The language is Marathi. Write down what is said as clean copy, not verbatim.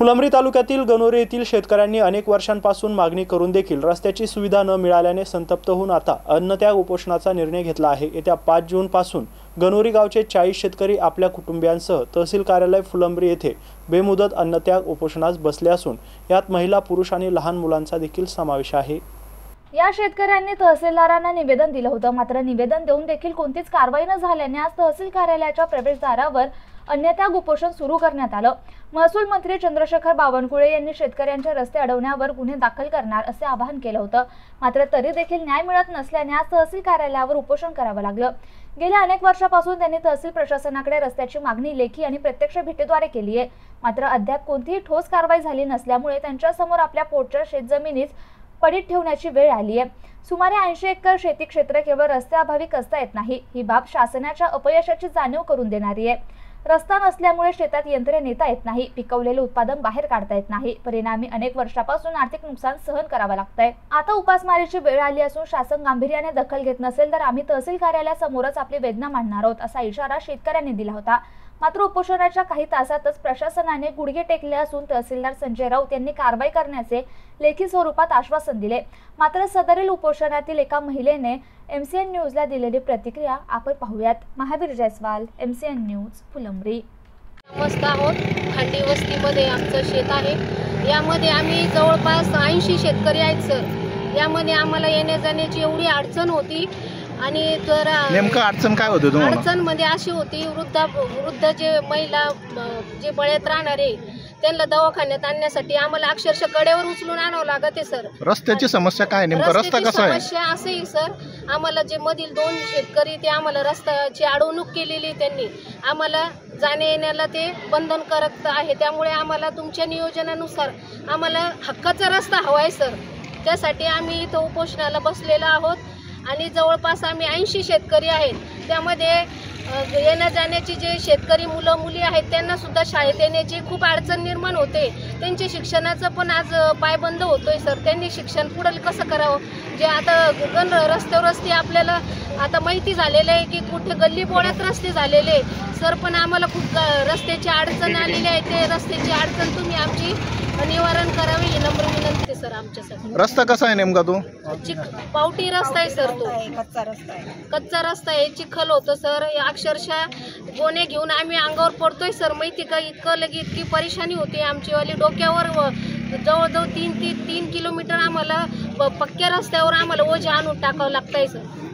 फुलंब्री तालुक्यातील गणोरे येथील शेतकऱ्यांनी अनेक वर्षांपासून मागणी करून देखील रस्त्याची सुविधा न मिळाल्याने संतप्त होऊन आता अन्नत्याग उपोषणाचा निर्णय घेतला आहे। येत्या 5 जून पासून गणोरी गावचे 40 शेतकरी आपल्या कुटुंबियांसह तहसील कार्यालय फुलंब्री येथे बेमुदत अन्नत्याग उपोषणास बसले असून यात महिला, पुरुष आणि लहान मुलांचा देखील समावेश आहे। या शेतकऱ्यांनी तहसीलदारांना निवेदन दिलं होतं, मात्र निवेदन देऊन देखील कोणतीच कारवाई न झाल्याने आज तहसील कार्यालयाच्या प्रवेशद्वारावर अन्नत्याग उपोषण सुरू करण्यात आलं। महसूल मंत्री चंद्रशेखर बावनकुळे यांनी शेतकऱ्यांचे रस्ते अडवण्यावर गुन्हे दाखल करणार असे आवाहन केलं होतं, मात्र तरी देखील न्याय मिळत नसल्याने आज तहसील कार्यालयावर उपोषण करावं लागलं। गेल्या अनेक वर्षापासून त्यांनी तहसील प्रशासनाकडे रस्त्याची मागणी लेखी आणि प्रत्यक्ष भेटीद्वारे केली आहे, मात्र अद्याप कोणतीही ठोस कारवाई झाली नसल्यामुळे त्यांच्या समोर आपल्या पोटच्या शेतजमिनीस पडीत ठेवण्याची वेळ आली आहे। सुमारे 80 एकर शेती क्षेत्र केवळ रस्त्याअभावी कसता येत नाही, ही बाब शासनाच्या अपयशाची जाणीव करून देणारी आहे। रस्ता नसल्यामुळे शेतात यंत्रे नेता येत नाही, पिकवलेले उत्पादन बाहेर काढता येत नाही, परिणामी अनेक वर्षापासून आर्थिक नुकसान सहन करावं लागतंय। आता उपासमारीची वेळ आली असून शासन गांभीर्याने दखल घेत नसेल तर आम्ही तहसील कार्यालयासमोरच आपली वेदना मांडणार आहोत असा इशारा शेतकऱ्यांनी दिला होता। मात्र उपोषणाच्या काही तासातच प्रशासनाने गुडघे टेकले असून तहसीलदार संजय राऊत यांनी कारवाई करण्याचे लेखी स्वरूपात आश्वासन दिले। मात्र सदरील उपोषणातील एका महिलेने MCN न्यूजला दिलेली प्रतिक्रिया आपण पाहूयात। Mahavir Jaiswal, MCN news, Phulambri. मस्त आहोत। खंडी वस्तीमध्ये आमचं शेत आहे। यामध्ये आम्ही जवळपास 80 शेतकरी आहेत सर। यामध्ये आम्हाला येण्या जाण्याची एवढी अडचण होती आणि तर नेमकं अडचण काय होती तुम्हाला? अडचण मध्ये अशी होती, वृद्ध जे महिला जे बळ्यात राहणारे त्यांना दवाखान्यात आणण्यासाठी आम्हाला अक्षरशः कडेवर उचलून आणावं लागत आहे सर। रस्त्याची समस्या काय? नेमका रस्ता कसा आहे? समस्या असेही सर, आम्हाला जे मधील 2 शेतकरी ते आम्हाला रस्त्याची अडवणूक केलेली, त्यांनी आम्हाला जाण्या येण्याला ते बंधन करत आहे। त्यामुळे आम्हाला तुमच्या नियोजनानुसार आम्हाला हक्काचा रस्ता हवा आहे सर। त्यासाठी आम्ही इथं उपोषणाला बसलेलो आहोत आणि जवळपास आम्ही 80 शेतकरी आहेत। त्यामध्ये येण्या जाण्याची जे शेतकरी मुलं मुली आहेत त्यांना सुद्धा शाळेत येण्याची खूप अडचण निर्माण होते। त्यांच्या शिक्षणाचं पण आज पायबंद होतोय सर। त्यांनी शिक्षण पुढे कसं करावं? जे आता रस्त्यावर रस्ते आपल्याला आता माहिती झालेलं आहे की कुठे गल्ली बोळ्यात रस्ते झालेले सर, पण आम्हाला खूप रस्त्याची अडचण आलेली आहे। ते रस्त्याची अडचण तुम्ही आमची निवारण करावे ही नम्र विनंती सर आमच्यासाठी। रस्ता कसा आहे नेमका? तो पावटी रस्ता आहे सर, तो कच्चा रस्ता आहे, चिखल होतं सर। अक्षरशः गोणे घेऊन आम्ही अंगावर पडतोय सर, माहिती का? इतकी परेशानी होती आमची वाली। डोक्यावर जवळजवळ 3 किलोमीटर आम्हाला पक्क्या रस्त्यावर आम्हाला ओझे आणून टाकावं लागतंय सर।